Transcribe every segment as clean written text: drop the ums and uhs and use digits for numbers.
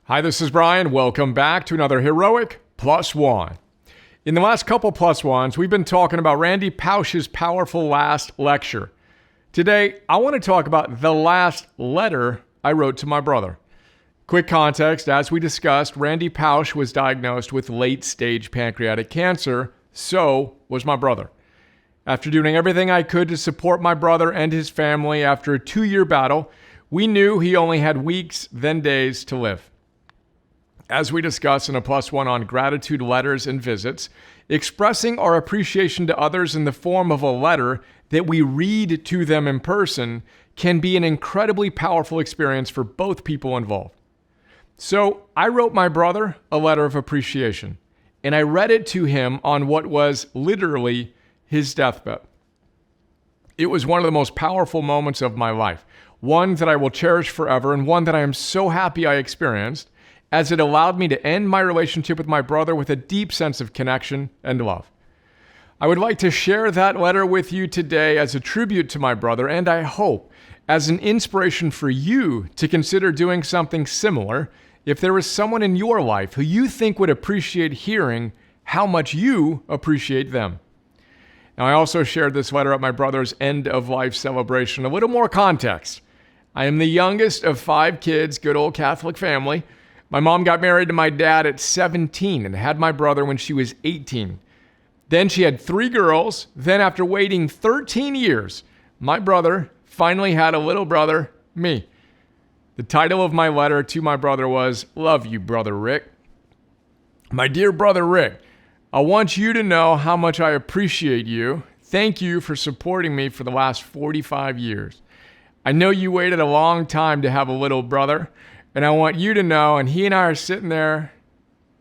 Hi, this is Brian. Welcome back to another Heroic Plus One. In the last couple Plus Ones, we've been talking about Randy Pausch's powerful last lecture. Today, I want to talk about the last letter I wrote to my brother. Quick context, as we discussed, Randy Pausch was diagnosed with late-stage pancreatic cancer, so was my brother. After doing everything I could to support my brother and his family after a 2-year battle, we knew he only had weeks, then days to live. As we discuss in a Plus One on gratitude letters and visits, expressing our appreciation to others in the form of a letter that we read to them in person can be an incredibly powerful experience for both people involved. So I wrote my brother a letter of appreciation, and I read it to him on what was literally his deathbed. It was one of the most powerful moments of my life, one that I will cherish forever, and one that I am so happy I experienced, as it allowed me to end my relationship with my brother with a deep sense of connection and love. I would like to share that letter with you today as a tribute to my brother, and I hope as an inspiration for you to consider doing something similar if there is someone in your life who you think would appreciate hearing how much you appreciate them. Now, I also shared this letter at my brother's end-of-life celebration. A little more context. I am the youngest of 5 kids, good old Catholic family. My mom got married to my dad at 17 and had my brother when she was 18. Then she had 3 girls. Then after waiting 13 years, my brother finally had a little brother, me. The title of my letter to my brother was, "Love You, Brother Rick." My dear brother Rick, I want you to know how much I appreciate you. Thank you for supporting me for the last 45 years. I know you waited a long time to have a little brother, and I want you to know, and he and I are sitting there.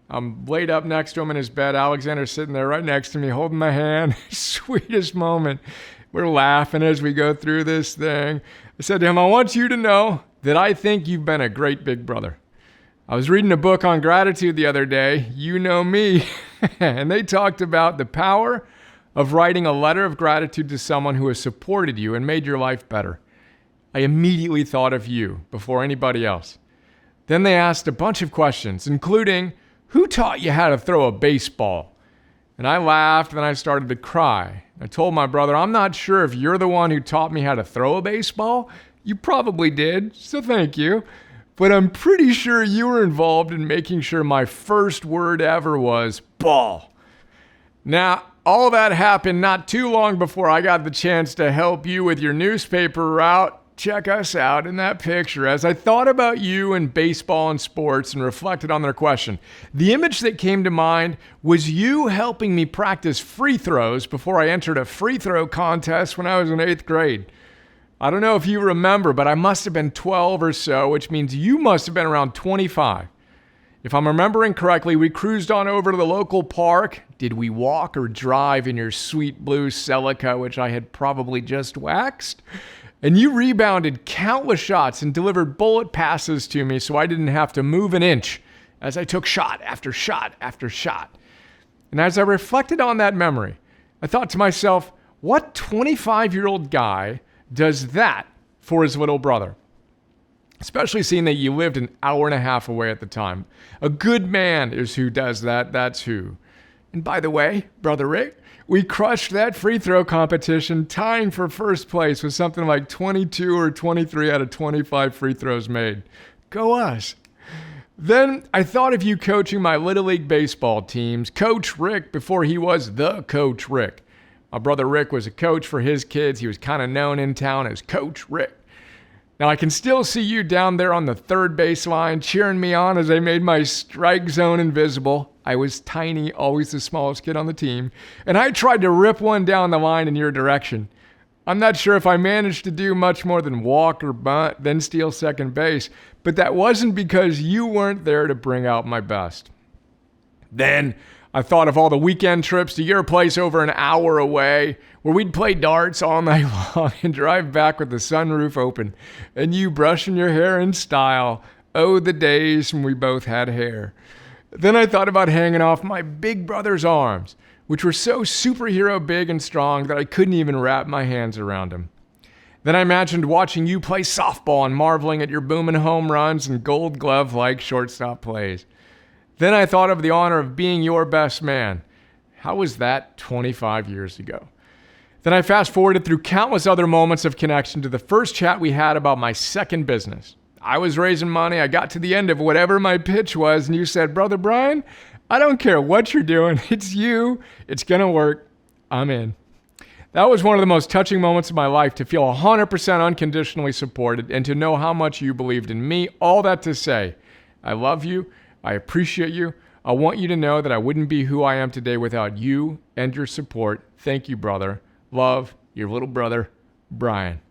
I'm laid up next to him in his bed. Alexander's sitting there right next to me, holding my hand. Sweetest moment. We're laughing as we go through this thing. I said to him, I want you to know that I think you've been a great big brother. I was reading a book on gratitude the other day. You know me. And they talked about the power of writing a letter of gratitude to someone who has supported you and made your life better. I immediately thought of you before anybody else. Then they asked a bunch of questions, including, who taught you how to throw a baseball? And I laughed, and then I started to cry. I told my brother, I'm not sure if you're the one who taught me how to throw a baseball. You probably did, so thank you. But I'm pretty sure you were involved in making sure my first word ever was ball. Now, all that happened not too long before I got the chance to help you with your newspaper route. Check us out in that picture. As I thought about you and baseball and sports and reflected on their question, the image that came to mind was you helping me practice free throws before I entered a free throw contest when I was in 8th grade. I don't know if you remember, but I must have been 12 or so, which means you must have been around 25. If I'm remembering correctly, we cruised on over to the local park. Did we walk or drive in your sweet blue Celica, which I had probably just waxed? And you rebounded countless shots and delivered bullet passes to me so I didn't have to move an inch as I took shot after shot after shot. And as I reflected on that memory, I thought to myself, what 25-year-old guy does that for his little brother? Especially seeing that you lived an hour and a half away at the time. A good man is who does that. That's who. And by the way, Brother Rick, we crushed that free throw competition, tying for first place with something like 22 or 23 out of 25 free throws made. Go us. Then I thought of you coaching my Little League baseball teams, Coach Rick, before he was the Coach Rick. My brother Rick was a coach for his kids. He was kind of known in town as Coach Rick. Now, I can still see you down there on the third baseline cheering me on as I made my strike zone invisible. I was tiny, always the smallest kid on the team, and I tried to rip one down the line in your direction. I'm not sure if I managed to do much more than walk or bunt, then steal second base, but that wasn't because you weren't there to bring out my best. Then I thought of all the weekend trips to your place over an hour away where we'd play darts all night long and drive back with the sunroof open and you brushing your hair in style. Oh, the days when we both had hair. Then I thought about hanging off my big brother's arms, which were so superhero big and strong that I couldn't even wrap my hands around him. Then I imagined watching you play softball and marveling at your booming home runs and gold glove-like shortstop plays. Then I thought of the honor of being your best man. How was that 25 years ago? Then I fast-forwarded through countless other moments of connection to the first chat we had about my second business. I was raising money. I got to the end of whatever my pitch was, and you said, Brother Brian, I don't care what you're doing. It's you. It's going to work. I'm in. That was one of the most touching moments of my life, to feel 100% unconditionally supported and to know how much you believed in me. All that to say, I love you. I appreciate you. I want you to know that I wouldn't be who I am today without you and your support. Thank you, brother. Love, your little brother, Brian.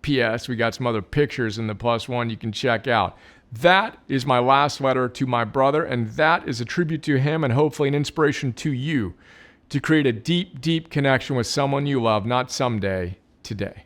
P.S. We got some other pictures in the +1 you can check out. That is my last letter to my brother, and that is a tribute to him and hopefully an inspiration to you to create a deep, deep connection with someone you love, not someday, today.